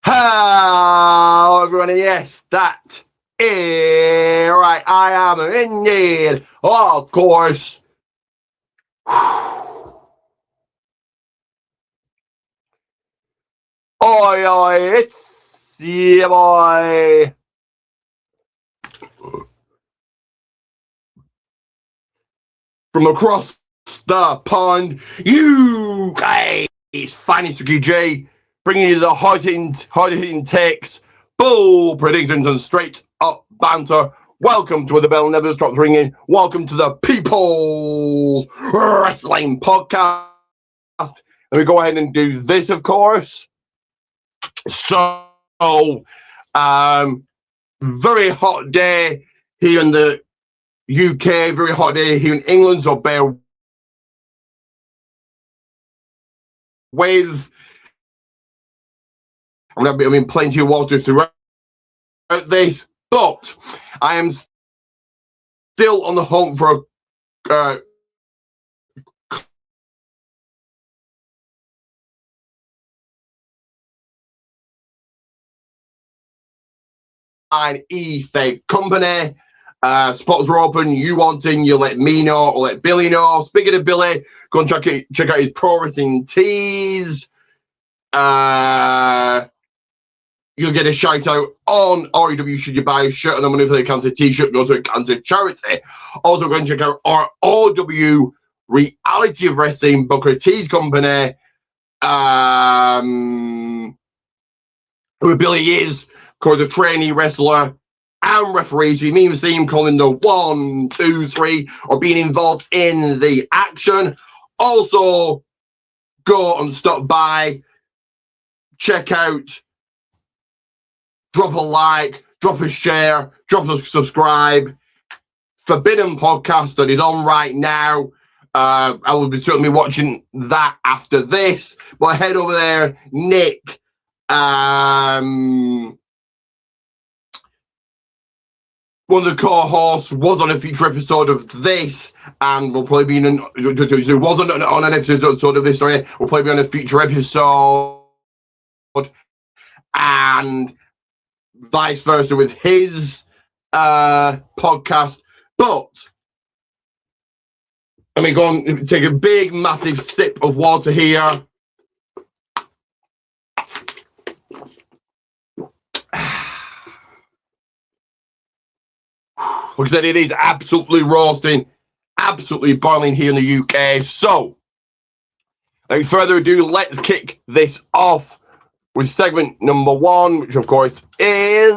Hello everyone, and yes, that is right. I am indeed, of course. Oi, oi, it's your boy. From across the pond, you guys, finest Ricky J, bringing you the hard-hitting takes, bold predictions, and straight-up banter. Welcome to The Bell Never Stops Ringing. Welcome to the People's Wrestling Podcast. And we go ahead and do this, of course. So, very hot day here in the UK, very hot day here in England, so bear with. I mean, plenty of water throughout this, but I am still on the hunt for a e-fake company. Spots are open. You want in, you let me know, or let Billy know. Speaking of Billy, go and check out his Pro Wrestling Tees. You'll get a shout out on REW should you buy a shirt and the money for the cancer t-shirt go to a cancer charity. Also go and check out our RW Reality of Wrestling Booker T's company. Who Billy is, of course, a trainee wrestler and referee. So you may even see him calling the 1, 2, 3 or being involved in the action. Also, go and stop by, check out, drop a like, drop a share, drop a subscribe. Forbidden Podcast that is on right now. I will be certainly watching that after this. But head over there, Nick. One of the co-hosts was on a future episode of this, and will probably be wasn't on an episode of this. Sorry, will probably be on a future episode, and vice versa with his podcast. But let me go and take a big, massive sip of water here. Like I said, it is absolutely roasting, absolutely boiling here in the UK. So, without further ado, let's kick this off with segment number 1, which of course is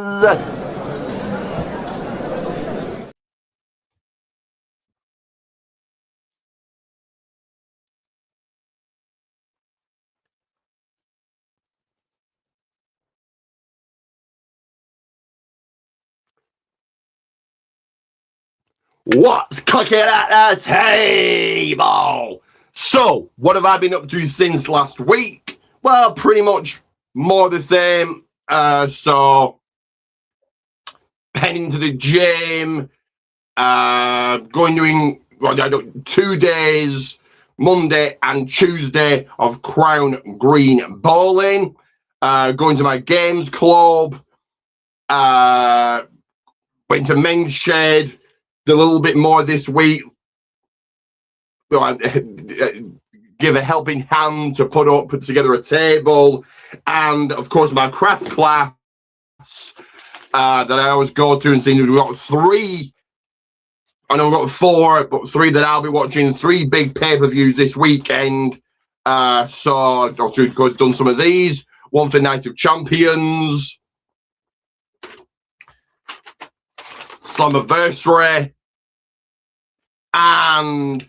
what's cooking at the table. So, what have I been up to since last week? Well, pretty much more the same. So, heading to the gym, doing 2 days, Monday and Tuesday, of Crown Green Bowling, going to my games club, went to Men's Shed, did a little bit more this week. Give a helping hand to put together a table, and of course my craft class that I always go to and see. We've got 3. I know we've got 4, but 3 that I'll be watching. 3 big pay-per-views this weekend. So obviously, of course, done some of these. One for Night of Champions, Slammiversary, and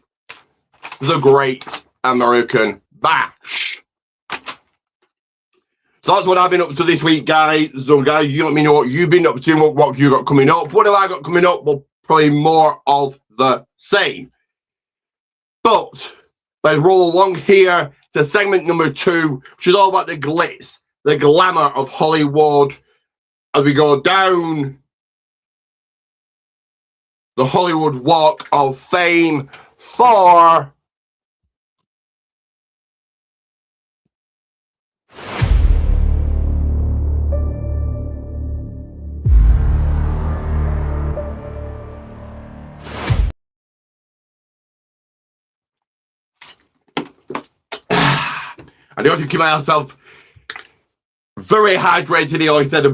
the Great American Bash. So that's what I've been up to this week, guys. So, guys, you let me know what you've been up to, what have you got coming up. What have I got coming up? Well, probably more of the same. But let's roll along here to segment number 2, which is all about the glitz, the glamour of Hollywood as we go down the Hollywood Walk of Fame for I do have to keep myself very hydrated here. Like I said, a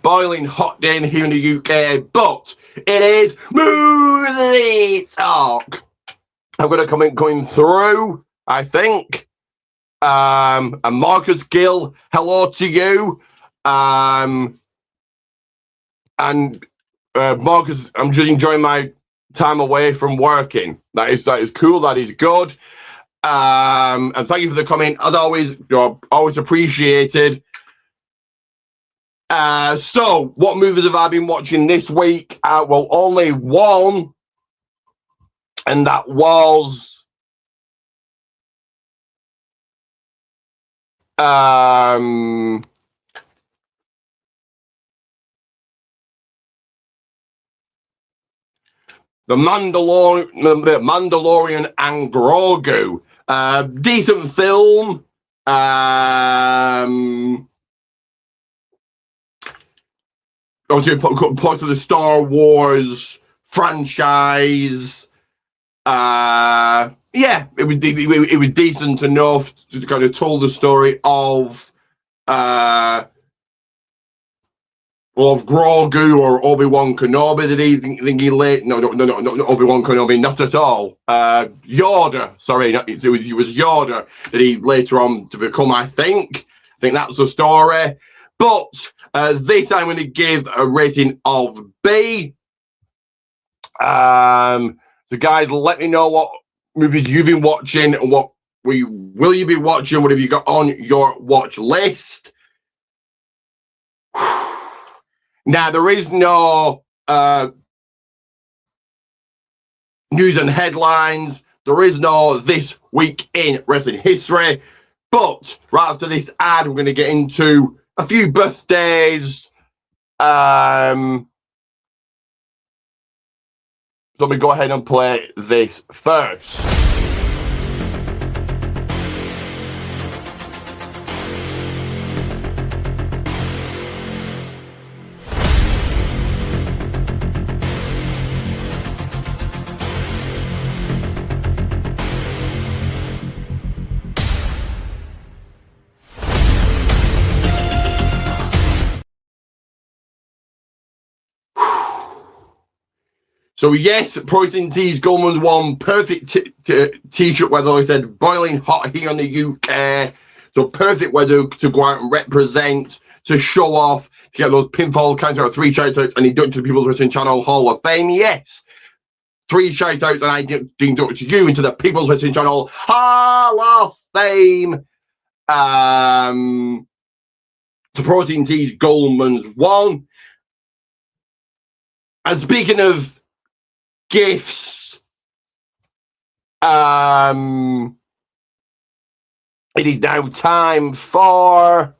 boiling hot day here in the UK, but it is movie talk. I'm going to coming through, I think. And Marcus Gill, hello to you. And Marcus, I'm just enjoying my time away from working. That is cool. That is good. And thank you for the comment. As always, you're always appreciated. So what movies have I been watching this week? Well, only one, and that was The Mandalorian and Grogu. Decent film. Obviously, part of the Star Wars franchise. Yeah, it was decent enough to kind of tell the story of Grogu or Obi-Wan Kenobi. Did he think he late? No, Obi-Wan Kenobi, not at all. Yoda, sorry, it was Yoda that he later on to become. I think that's the story. But this I'm going to give a rating of B. So guys, let me know what movies you've been watching and what will you be watching. What have you got on your watch list? Now, there is no news and headlines. There is no This Week in Wrestling History. But right after this ad, we're going to get into a few birthdays. So let me go ahead and play this first. So yes, Protein Tees Goldman's won perfect t-shirt weather. Like I said, boiling hot here in the UK. So perfect weather to go out and represent, to show off, to get those pinfall counts out of 3 shout-outs and induct to the People's Wrestling Channel Hall of Fame. Yes, 3 shout-outs and I induct you into the People's Wrestling Channel Hall of Fame. So Protein Tees Goldman's won. And speaking of gifts, it is now time for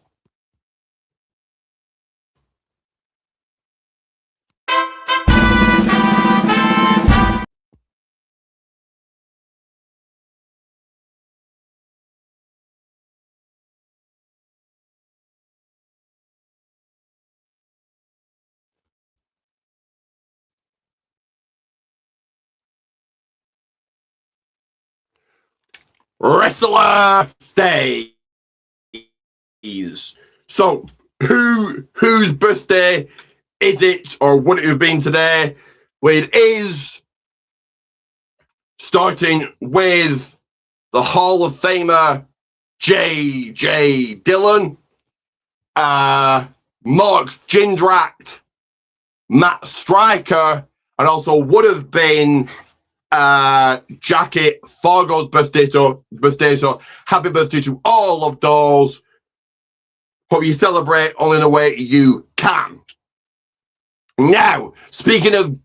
Wrestler Stays. So whose birthday is it, or would it have been today? Well, it is, starting with the Hall of Famer J.J. Dillon, Mark Jindrak, Matt Striker, and also would have been Jackie Fargo's birthday. So happy birthday to all of those. Hope you celebrate only in the way you can. Now, speaking of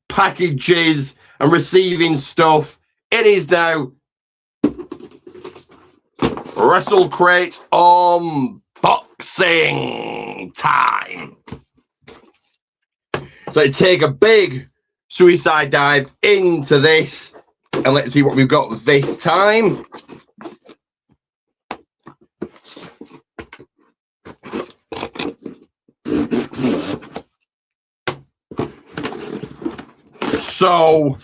packages and receiving stuff, it is now Wrestle Crate unboxing time. So take a big suicide dive into this, and let's see what we've got this time. So,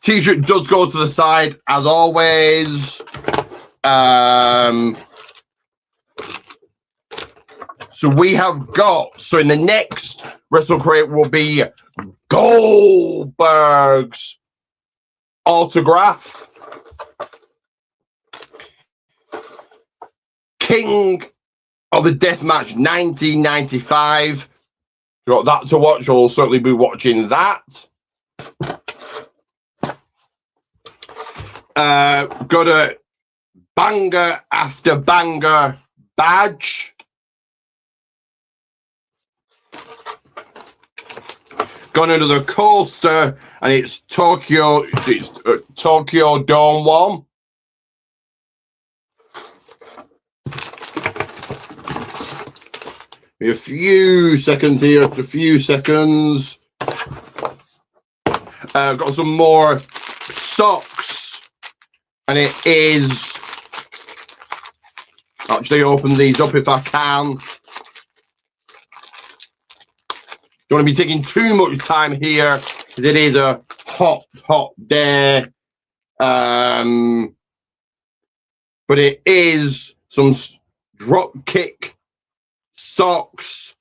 t-shirt does go to the side as always. So we have got, so in the next Wrestle Crate will be Goldberg's autograph. King of the Deathmatch 1995. Got that to watch. We'll certainly be watching that. Got a banger after banger badge. Got another coaster, and it's Tokyo. It's Tokyo Dome 1. A few seconds here, a few seconds. Got some more socks, and it is. Actually, open these up if I can. Don't want to be taking too much time here because it is a hot day. But it is some drop kick socks.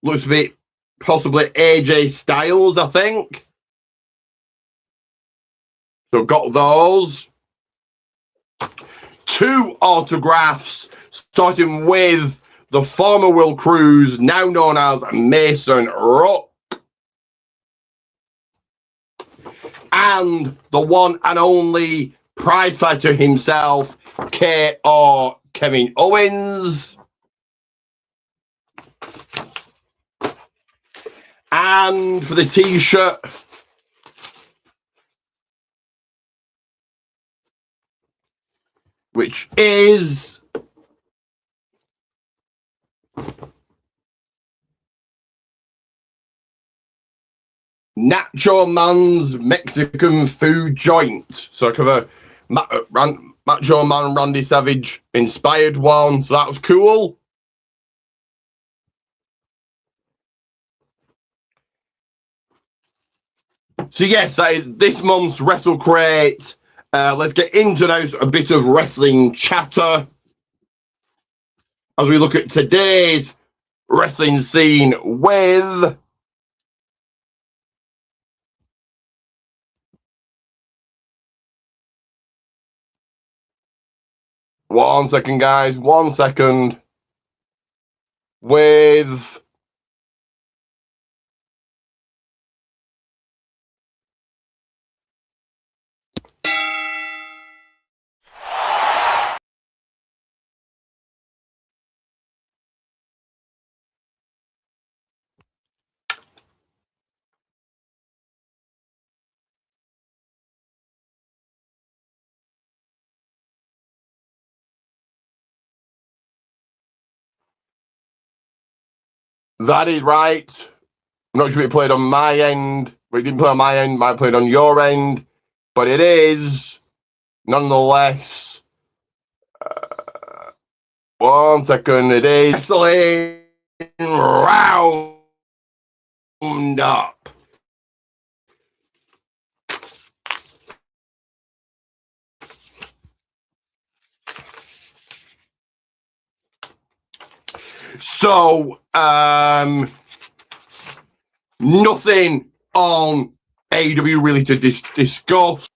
Looks a bit possibly AJ Styles, I think. So got those. 2 autographs, starting with the former Will Cruz, now known as Mason Rock, and the one and only prize fighter himself, KO Kevin Owens. And for the t-shirt, which is Nacho Man's Mexican food joint. So I cover Macho Man Randy Savage inspired one. So that was cool. So yes, that is this month's Wrestle Crate. Let's get into now a bit of wrestling chatter as we look at today's wrestling scene with one second, guys. 1 second. With that is right. I'm not sure it played on my end, but it didn't play on my end. Might play on your end, but it is nonetheless. 1 second. It is wrestling roundup. So, nothing on AEW really to discuss.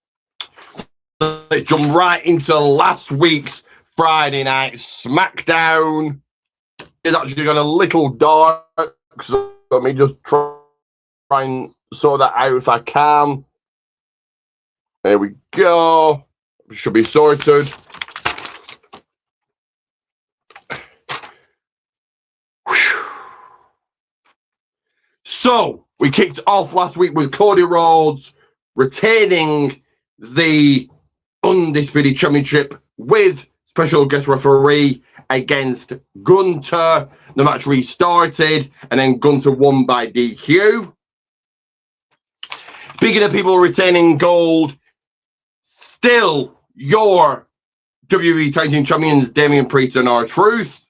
Let's jump right into last week's Friday Night SmackDown. It's actually got a little dark, so let me just try and sort that out if I can. There we go. Should be sorted. So, we kicked off last week with Cody Rhodes retaining the Undisputed Championship with special guest referee against Gunter. The match restarted, and then Gunter won by DQ. Speaking of people retaining gold, still your WWE Tag Team Champions, Damian Priest and R-Truth.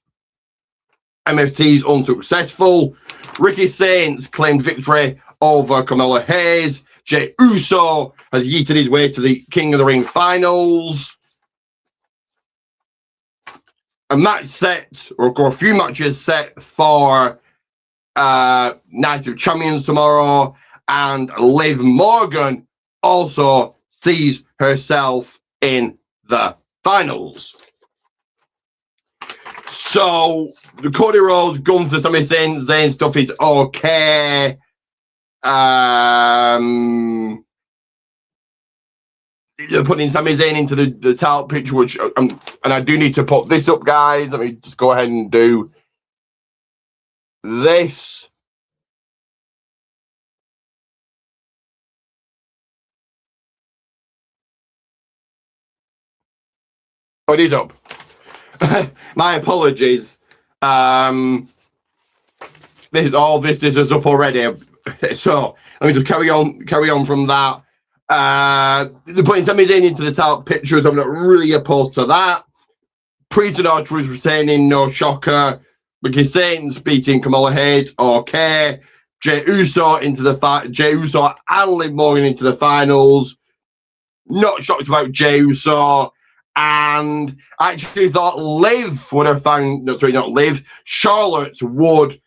MFT's unsuccessful. Ricky Saints claimed victory over Carmelo Hayes. Jey Uso has yeeted his way to the King of the Ring finals. a match set, or a few matches set for Night of Champions tomorrow, and Liv Morgan also sees herself in the finals. So the Cody Rhodes, Gunther, Sami Zayn stuff is okay. They're putting Sami Zayn into the title picture, which and I do need to put this up, guys. Let me just go ahead and do this. Oh, it is up. My apologies. This is up already. So let me just carry on from that. They're putting Sami Zayn into the title pictures. I'm not really opposed to that. Priest and R-Truth retaining, no shocker. Mickey Saints beating Kamala Hayes, okay. Jey Uso into the fight. Jey Uso and Liv Morgan into the finals. Not shocked about Jey Uso. And I actually thought Liv would have found, not Liv, Charlotte would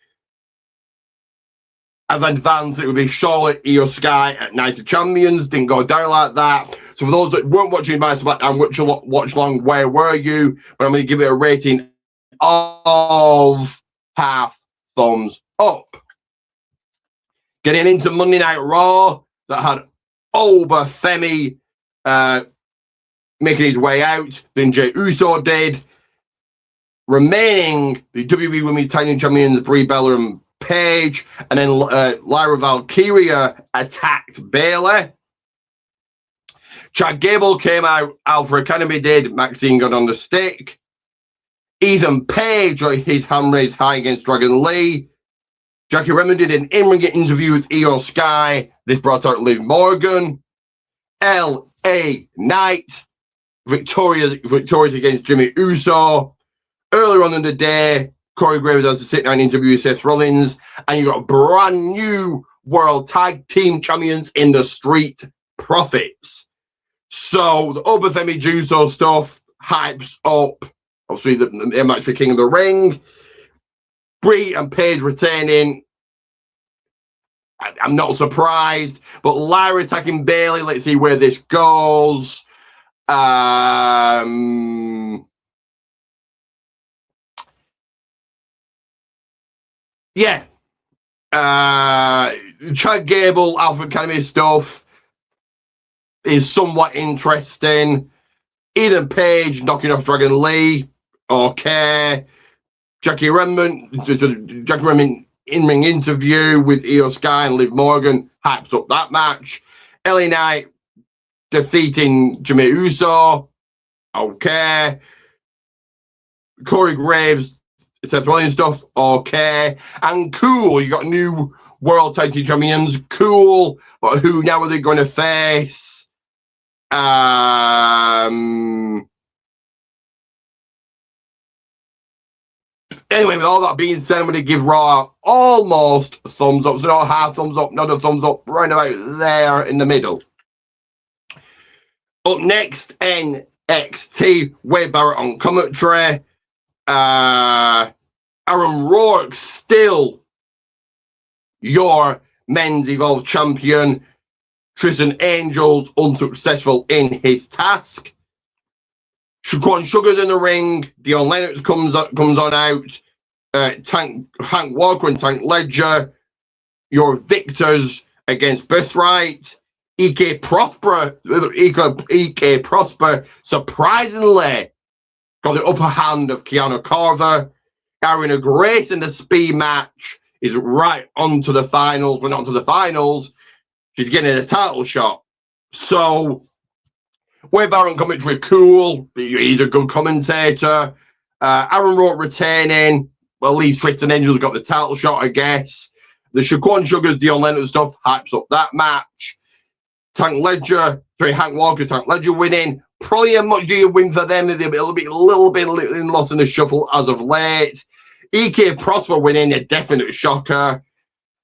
have advanced. It would be Charlotte, Io Sky at Night of Champions. Didn't go down like that. So for those that weren't watching my SmackDown watch long, where were you? But I'm going to give it a rating of half thumbs up. Getting into Monday Night Raw, that had Oba Femi making his way out. Then Jey Uso did. Remaining the WWE Women's Tag Team Champions Brie Bella and Paige, and then Lyra Valkyria attacked Bayley. Chad Gable came out. Alpha Academy did. Maxine got on the stick. Ethan Page got his hand raised high against Dragon Lee. Jackie Redmond did an in-ring interview with Io Sky. This brought out Liv Morgan. L.A. Knight victorious against Jimmy Uso. Earlier on in the day, Corey Graves has a sit-down interview with Seth Rollins, and you got brand new World Tag Team Champions in the Street Profits. So the Oba Femi Juso stuff hypes up, obviously, the match for King of the Ring. Brie and Paige retaining. I'm not surprised, but Lyra attacking Bayley. Let's see where this goes. Yeah. Chad Gable, Alpha Academy stuff is somewhat interesting. Ethan Page knocking off Dragon Lee. Okay. Jackie Redmond in-ring interview with Io Sky and Liv Morgan hypes up that match. LA Knight defeating Jimmy Uso. Okay. Corey Graves, Seth Rollins stuff. Okay. And cool, you got new World Tag Team Champions. Cool. But who now are they going to face? Anyway, with all that being said, I'm going to give Raw almost a thumbs up. So not half thumbs up, not a thumbs up, right about there in the middle. Up next, NXT, Wade Barrett on commentary. Aaron Rourke still your men's Evolve champion. Tristan Angel's unsuccessful in his task. Shaquan Sugar's in the ring. Dion Lennox comes on out. Hank Walker and Tank Ledger. Your victors against Birthright. EK Prosper surprisingly got the upper hand of Kiana Carver. Ariana Grace in the speed match is right onto the finals. We're not onto the finals. She's getting a title shot. So, Wade Barrett commentary, cool. He's a good commentator. Aaron Rourke retaining. Well, at least Tristan Angel's got the title shot, I guess. The Shaquan Sugars, Dion Leonard stuff hypes up that match. Hank Walker, Tank Ledger winning. Probably a much bigger win for them. They'll be a little bit lost in the shuffle as of late. EK Prosper winning, a definite shocker.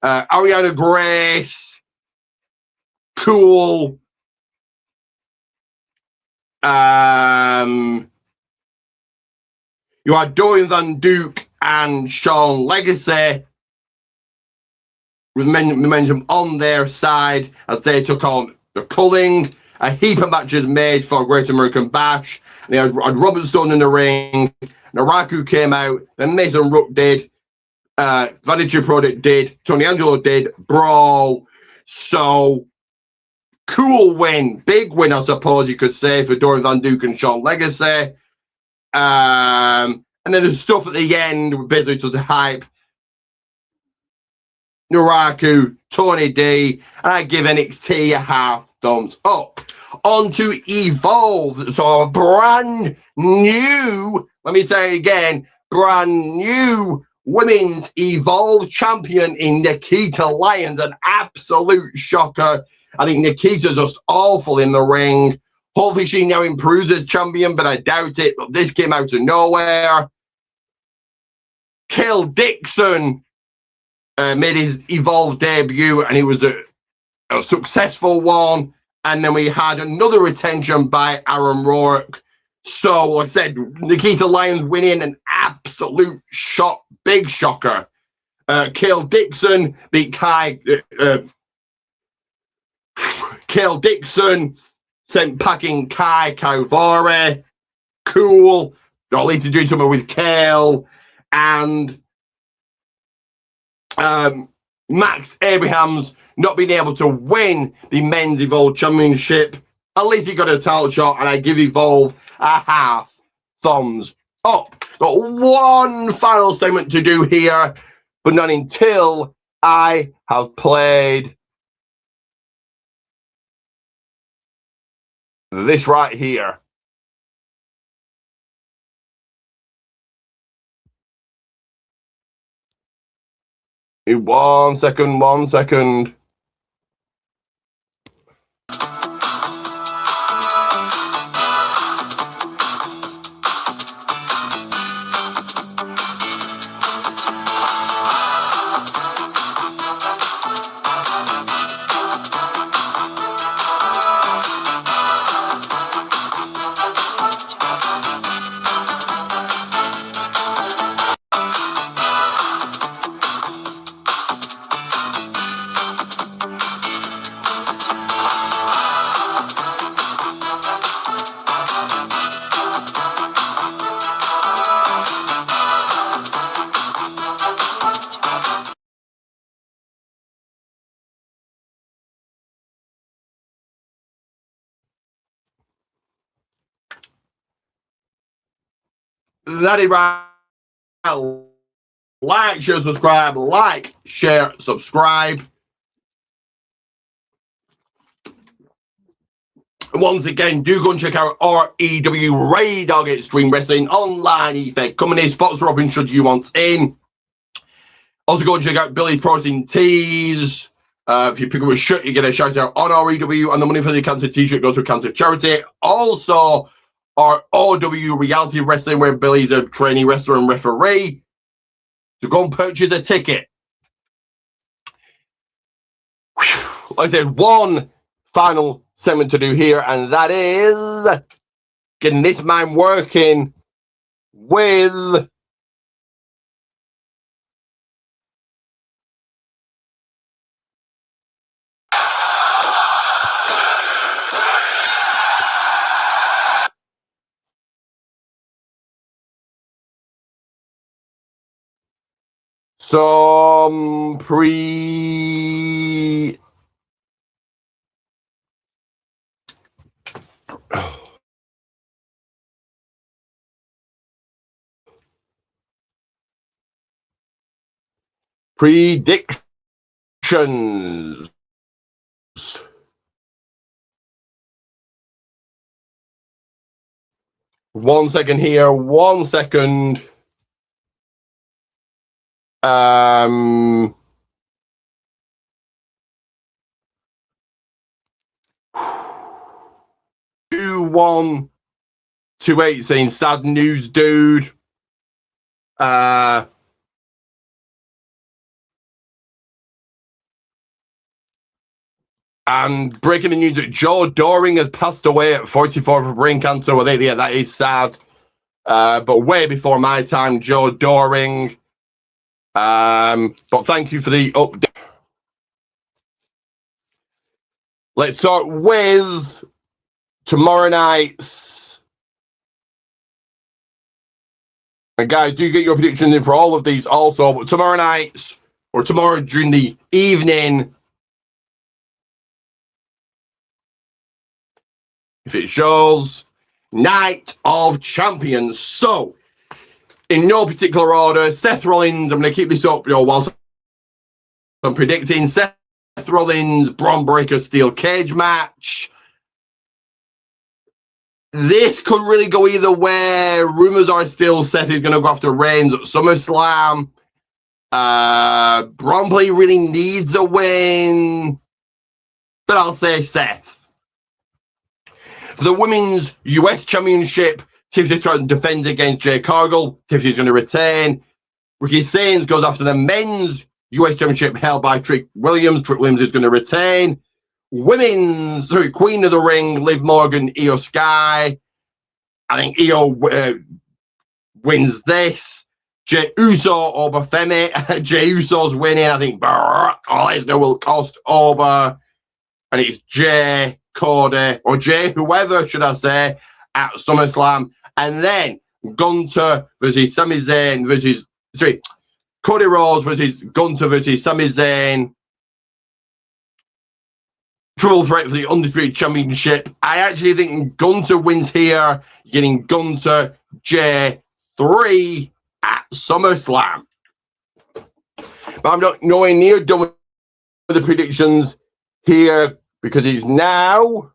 Ariana Grace, cool. You had Dorian Van Duke and Sean Legacy with momentum on their side as they took on the Culling. A heap of matches made for Great American Bash. They had Robert Stone in the ring. Naraku came out. Then Mason Rook did. Vanity Project did. Tony Angelo did. Brawl. So, cool win. Big win, I suppose you could say, for Dorian Van Duke and Sean Legacy. And then there's stuff at the end, basically just a hype. Naraku, Tony D, and I give NXT a half thumbs up. On to Evolve. So a brand new, let me say it again, brand new women's Evolve champion in Nikita Lyons. An absolute shocker. I think Nikita's just awful in the ring. Hopefully she now improves as champion, but I doubt it. But this came out of nowhere. Kale Dixon made his Evolve debut, and it was a successful one. And then we had another retention by Aaron Rourke. So, like I said, Nikita Lyons winning, an absolute shock, big shocker. Kale Dixon beat Kale Dixon sent packing Kai Kaivore. Cool. Or at least he's doing something with Kale. And Max Abrahams not being able to win the men's Evolve Championship. At least he got a title shot, and I give Evolve a half thumbs up. Got one final segment to do here, but not until I have played this right here. One second. That is right. Like, share, subscribe. Like, share, subscribe. Once again, do go and check out REW Radar Extreme Wrestling Online Effect Company. Spots are open should you want in. Also, go and check out Billy's Protein Tees. If you pick up a shirt, you get a shout out on REW, and the money for the cancer t-shirt goes to cancer charity. Also, our OW Reality Wrestling, where Billy's a trainee wrestler and referee. So go and purchase a ticket. Like I said, one final segment to do here, and that is getting this man working with some predictions. One second here, 1 second. 2128 saying sad news, dude. And breaking the news that Joe Doring has passed away at 44 of brain cancer. Well, yeah, that is sad. but way before my time, Joe Doring. But thank you for the update. Let's start with tomorrow night's. And guys, do get your predictions in for all of these also. But tomorrow night's, or tomorrow during the evening, if it shows, Night of Champions. So, in no particular order, Seth Rollins, I'm going to keep this up, whilst I'm predicting Seth Rollins, Bron Breakker steel cage match. This could really go either way. Rumors are still Seth is going to go after Reigns at SummerSlam. Bron really needs a win, but I'll say Seth. For the Women's US Championship, Tiffany Stratton defends against Jade Cargill. Tiffany's going to retain. Ricky Sainz goes after the Men's US Championship held by Trick Williams. Trick Williams is going to retain. Queen of the Ring, Liv Morgan, Io Sky. I think Io wins this. Jey Uso over Femi. Jey Uso's winning. I think Lesnar will cost over. And it's Jey, Cody, or Jey, whoever should I say, at SummerSlam. And then Gunther versus Sami Zayn versus, Cody Rhodes versus Gunther versus Sami Zayn. Triple threat for the Undisputed Championship. I actually think Gunther wins here, getting Gunther, Jey, 3 at SummerSlam. But I'm not nowhere near done with the predictions here because it's now,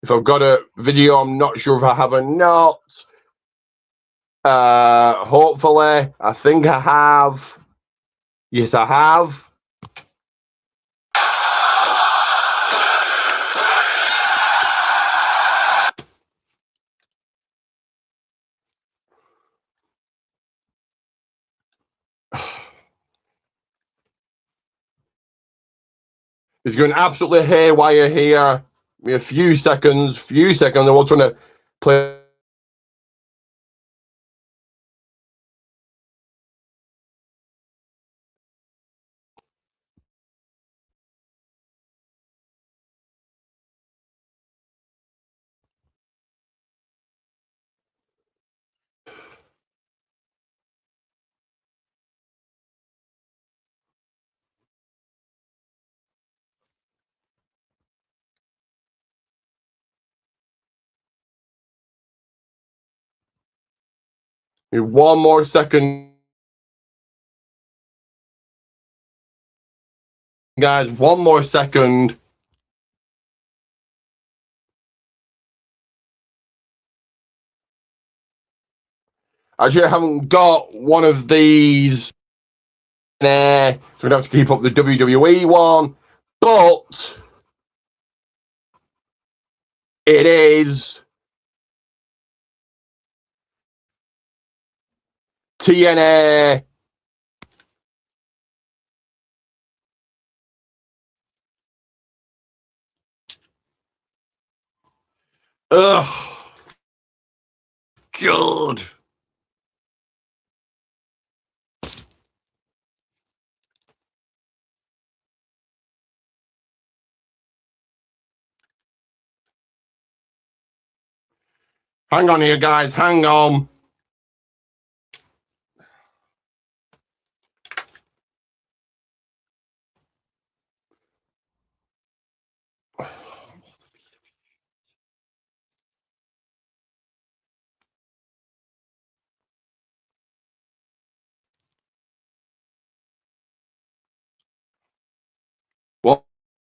if I've got a video, I'm not sure if I have or not. Hopefully, I think I have. Yes, I have. It's going absolutely haywire here. Give me a few seconds. I was trying to play. One more second, guys. One more second. Actually, I haven't got one of these. So we're going to have to keep up the WWE one. But it is TNA. Ugh. God. Hang on here, guys. Hang on.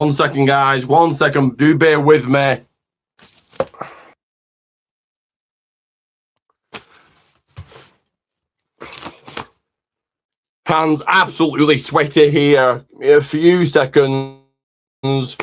One second, guys. 1 second. Do bear with me. Hands absolutely sweaty here. Give me a few seconds.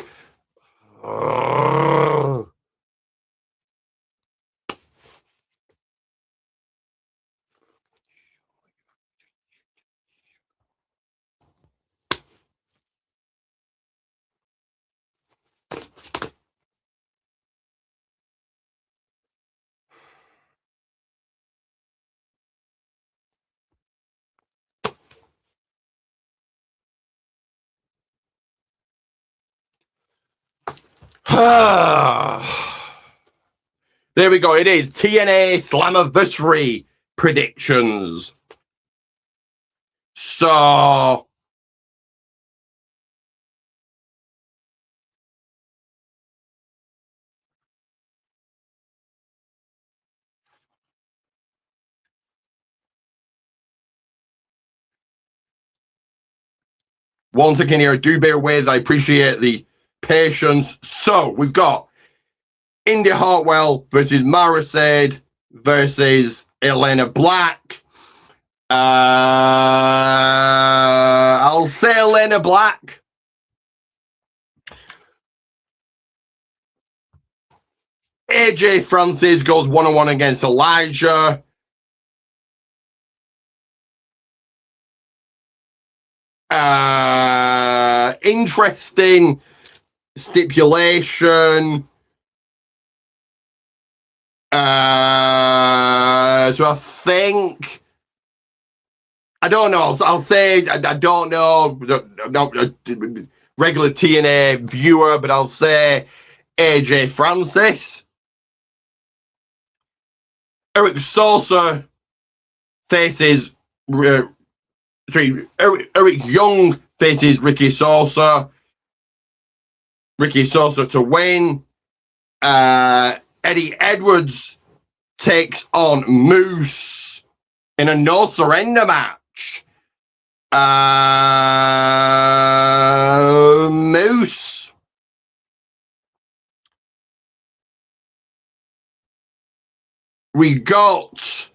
There we go. It is TNA Slammiversary predictions. So once again here, do bear with. I appreciate the patience. So we've got Indy Hartwell versus Mara Sade versus Elena Black. I'll say Elena Black. AJ Francis goes 1-on-1 against Elijah. Interesting stipulation. So I think, I don't know. I'll say I don't know. I'm not a regular TNA viewer, but I'll say AJ Francis. Eric Sosa faces Eric Young faces Ricky Sosa. Ricky Sosa to win. Eddie Edwards takes on Moose in a no surrender match. Moose. We got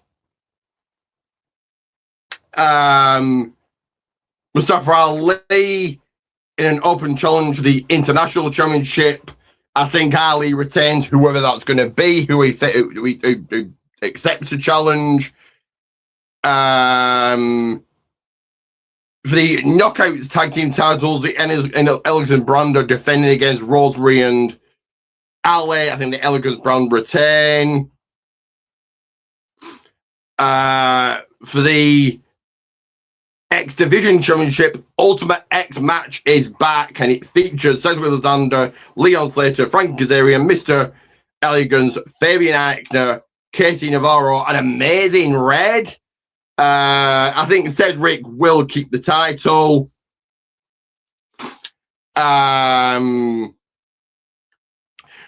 Mustafa Ali in an open challenge for the International Championship. I think Ali retains whoever that's going to be, who accepts the challenge. For the Knockouts Tag Team titles, the Elegance Brand are defending against Rosemary and Ali. I think the Elegance Brand retain. For the X Division Championship, Ultimate X match is back, and it features Cedric Alexander, Leon Slater, Frank Kazarian, Mr. Elegance, Fabian Eichner, Casey Navarro, and Amazing Red. I think Cedric will keep the title. For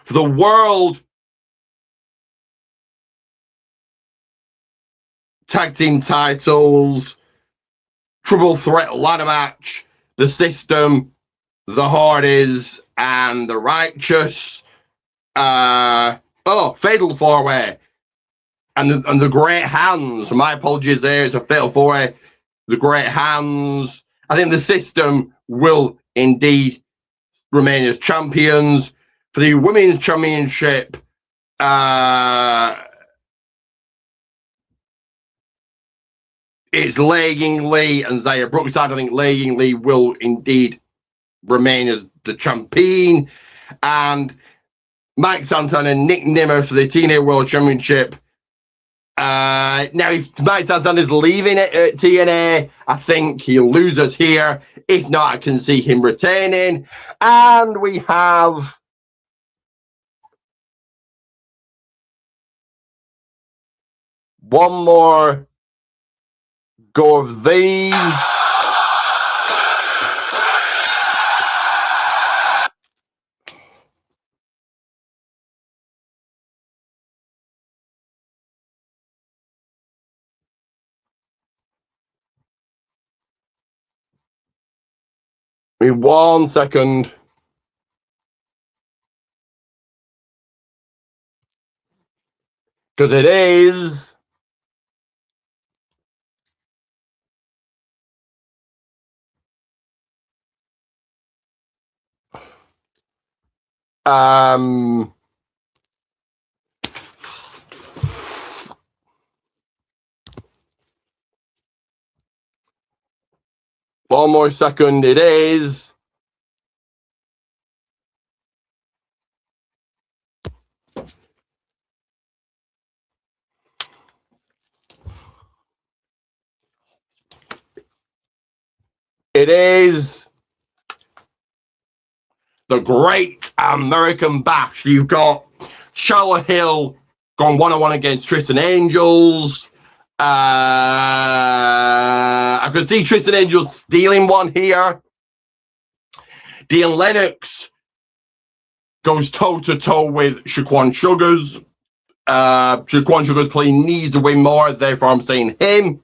the World Tag Team titles, Triple Threat ladder match, The System, The Hardys, and The Righteous. Fatal 4-way. And the Great Hands. My apologies there. It's a fatal 4-way. The Great Hands. I think The System will indeed remain as champions. For the Women's Championship, it's Lei Ying Lee and Zaya Brookside. I think Lei Ying Lee will indeed remain as the champion. And Mike Santana and Nick Nimmer for the TNA World Championship. Now, if Mike Santana is leaving it at TNA, I think he'll lose us here. If not, I can see him retaining. And we have one more go of these. Give me 1 second. Because it is one more second. It is the Great American Bash. You've got Charlotte Hill going one-on-one against Tristan Angels. I could see Tristan Angels stealing one here. Dean Lennox goes toe-to-toe with Shaquan Sugars. Shaquan Sugars probably needs to win more, therefore I'm saying him.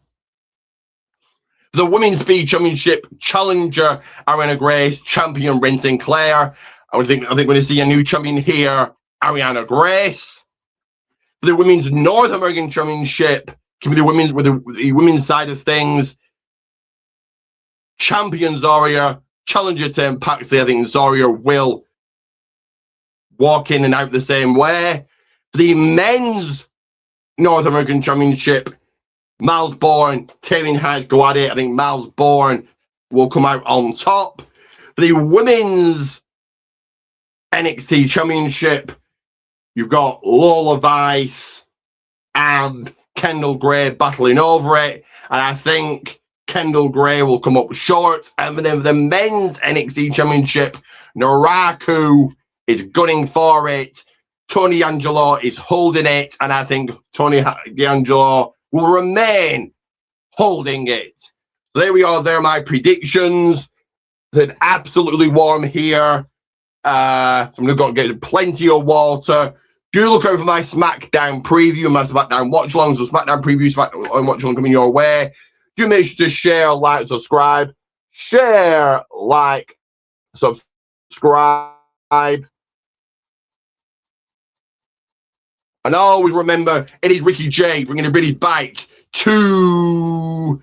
The Women's Speed Championship challenger, Ariana Grace, champion Ren Sinclair. I think we're going to see a new champion here, Ariana Grace. The Women's North American Championship, can be the women's with the women's side of things. Champion Zarya, challenger Tim Paxley. I think Zarya will walk in and out the same way. The Men's North American Championship, Miles Bourne, Taylor Heights go at it. I think Miles Bourne will come out on top. For the Women's NXT Championship, you've got Lola Vice and Kendall Gray battling over it. And I think Kendall Gray will come up short. And then for the Men's NXT Championship, Naraku is gunning for it. Tony D'Angelo is holding it. And I think Tony D'Angelo will remain holding it. So there we are. There are my predictions. It's absolutely warm here. So I'm going to get plenty of water. Do look out for my SmackDown preview, my SmackDown watch along. So SmackDown preview, SmackDown watch along coming your way. Do make sure to share, like, subscribe. Share, like, subscribe. And always remember, it is Ricky J bringing the British bike to